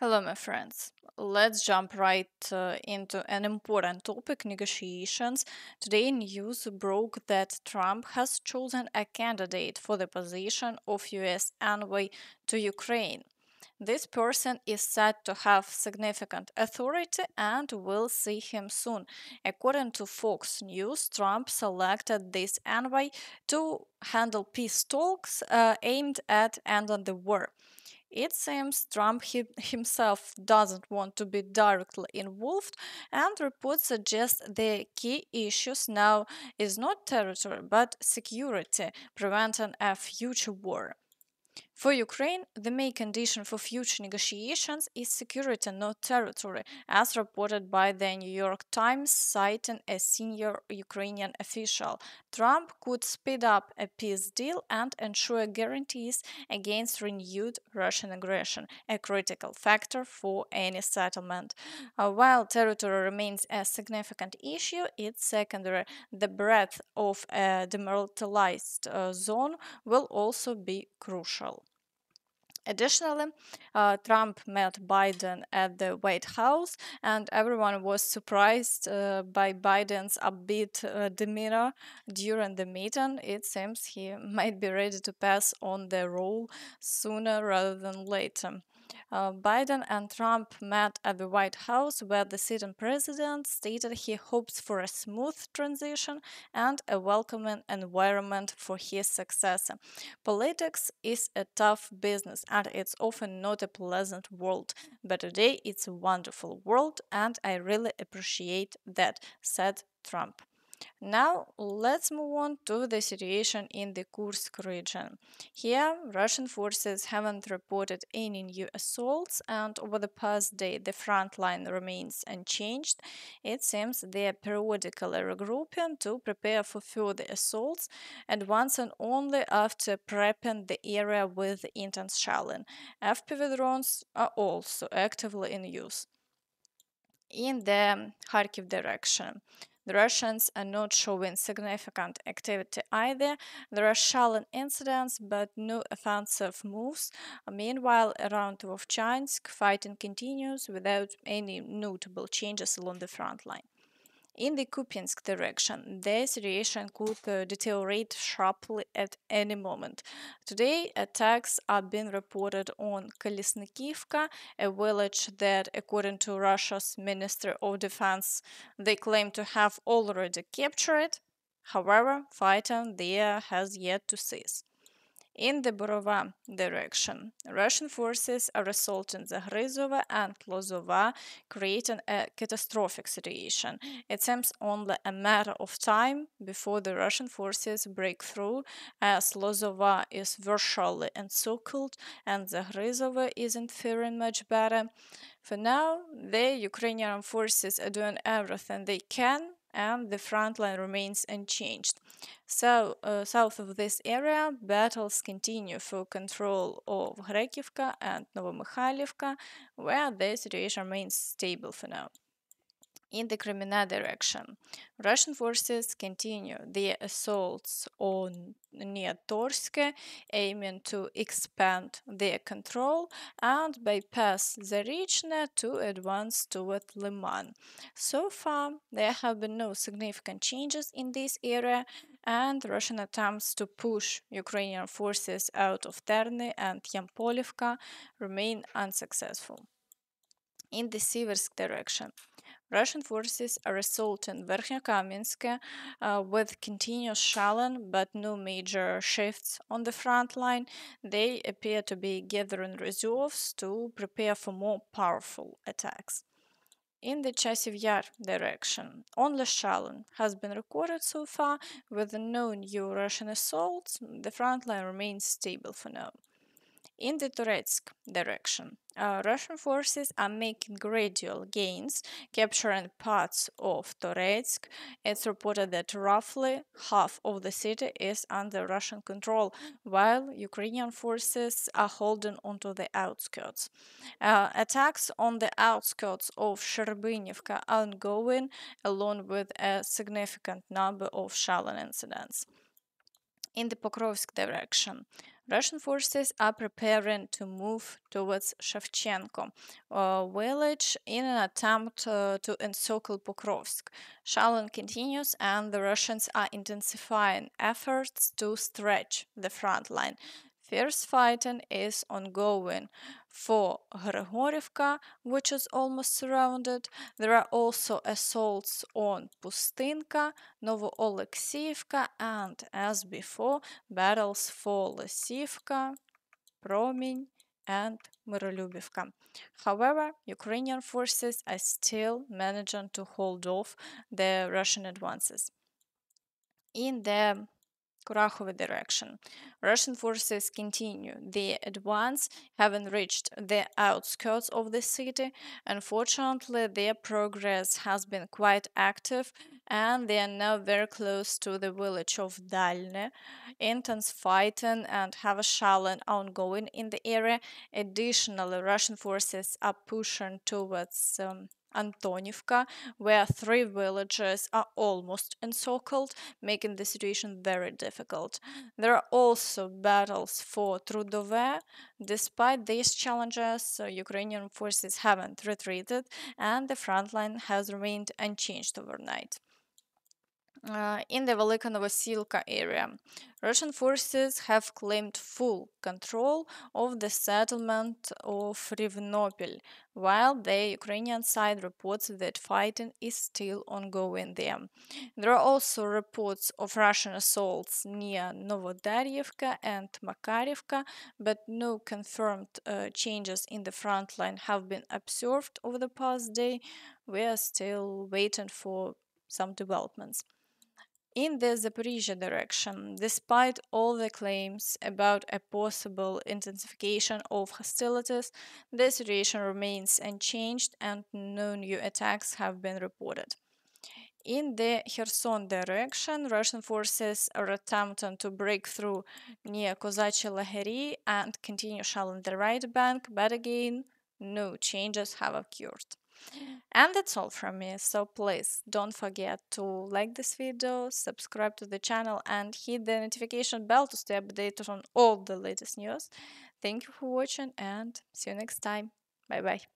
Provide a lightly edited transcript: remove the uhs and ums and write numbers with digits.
Hello, my friends. Let's jump right into an important topic negotiations. Today, news broke that Trump has chosen a candidate for the position of US envoy to Ukraine. This person is said to have significant authority and we'll see him soon. According to Fox News, Trump selected this envoy to handle peace talks aimed at ending the war. It seems Trump himself doesn't want to be directly involved, and reports suggest the key issues now is not territory but security, preventing a future war. For Ukraine, the main condition for future negotiations is security, not territory, as reported by the New York Times, citing a senior Ukrainian official. Trump could speed up a peace deal and ensure guarantees against renewed Russian aggression, a critical factor for any settlement. While territory remains a significant issue, it's secondary. The breadth of a demilitarized zone will also be crucial. Additionally, Trump met Biden at the White House, and everyone was surprised by Biden's upbeat demeanor during the meeting. It seems he might be ready to pass on the role sooner rather than later. Biden and Trump met at the White House, where the sitting president stated he hopes for a smooth transition and a welcoming environment for his successor. Politics is a tough business and it's often not a pleasant world, but today it's a wonderful world and I really appreciate that, said Trump. Now, let's move on to the situation in the Kursk region. Here, Russian forces haven't reported any new assaults, and over the past day, the front line remains unchanged. It seems they are periodically regrouping to prepare for further assaults, advancing only after prepping the area with intense shelling. FPV drones are also actively in use. In the Kharkiv direction, the Russians are not showing significant activity either. There are shelling incidents, but no offensive moves. Meanwhile, around Vovchansk, fighting continues without any notable changes along the front line. In the Kupiansk direction, the situation could deteriorate sharply at any moment. Today, attacks are being reported on Kolesnikivka, a village that, according to Russia's Ministry of Defense, they claim to have already captured. However, fighting there has yet to cease. In the Borova direction, Russian forces are assaulting Zaporizhzhia and Lozova, creating a catastrophic situation. It seems only a matter of time before the Russian forces break through, as Lozova is virtually encircled and Zaporizhzhia isn't faring much better. For now, the Ukrainian forces are doing everything they can and the front line remains unchanged. So, south of this area, battles continue for control of Hryhorivka and Novomykhailivka, where the situation remains stable for now. In the Kreminna direction, Russian forces continue their assaults on near Torsk, aiming to expand their control and bypass Zaporizhzhia to advance toward Liman. So far, there have been no significant changes in this area, and Russian attempts to push Ukrainian forces out of Terny and Yampolivka remain unsuccessful. In the Siversk direction, Russian forces are assaulting Verkhnekamensk with continuous shelling but no major shifts on the front line. They appear to be gathering reserves to prepare for more powerful attacks. In the Chasiv Yar direction, only shelling has been recorded so far, with no new Russian assaults. The front line remains stable for now. In the Toretsk direction, Russian forces are making gradual gains, capturing parts of Toretsk. It's reported that roughly half of the city is under Russian control, while Ukrainian forces are holding onto the outskirts. Attacks on the outskirts of Sherbynivka are ongoing, along with a significant number of shelling incidents. In the Pokrovsk direction, Russian forces are preparing to move towards Shevchenko village in an attempt to encircle Pokrovsk. Shelling continues, and the Russians are intensifying efforts to stretch the front line. Fierce fighting is ongoing for Hryhorivka, which is almost surrounded. There are also assaults on Pustynka, Novoalexeyevka, and, as before, battles for Lysivka, Promeny, and Myrolюбivka. However, Ukrainian forces are still managing to hold off the Russian advances. In the Kurakhove direction, Russian forces continue their advance, having reached the outskirts of the city. Unfortunately, their progress has been quite active, and they are now very close to the village of Dalne. Intense fighting and heavy shelling ongoing in the area. Additionally, Russian forces are pushing towards Antonivka, where three villages are almost encircled, making the situation very difficult. There are also battles for Trudove. Despite these challenges, Ukrainian forces haven't retreated, and the front line has remained unchanged overnight. In the Velika Novosilka area, Russian forces have claimed full control of the settlement of Rivnopil, while the Ukrainian side reports that fighting is still ongoing there. There are also reports of Russian assaults near Novodaryevka and Makarivka, but no confirmed changes in the front line have been observed over the past day. We are still waiting for some developments. In the Zaporizhzhia direction, despite all the claims about a possible intensification of hostilities, the situation remains unchanged and no new attacks have been reported. In the Kherson direction, Russian forces are attempting to break through near Kozachye Laheri and continue shelling the right bank, but again, no changes have occurred. And that's all from me. So please don't forget to like this video, subscribe to the channel, and hit the notification bell to stay updated on all the latest news. Thank you for watching and see you next time. Bye bye.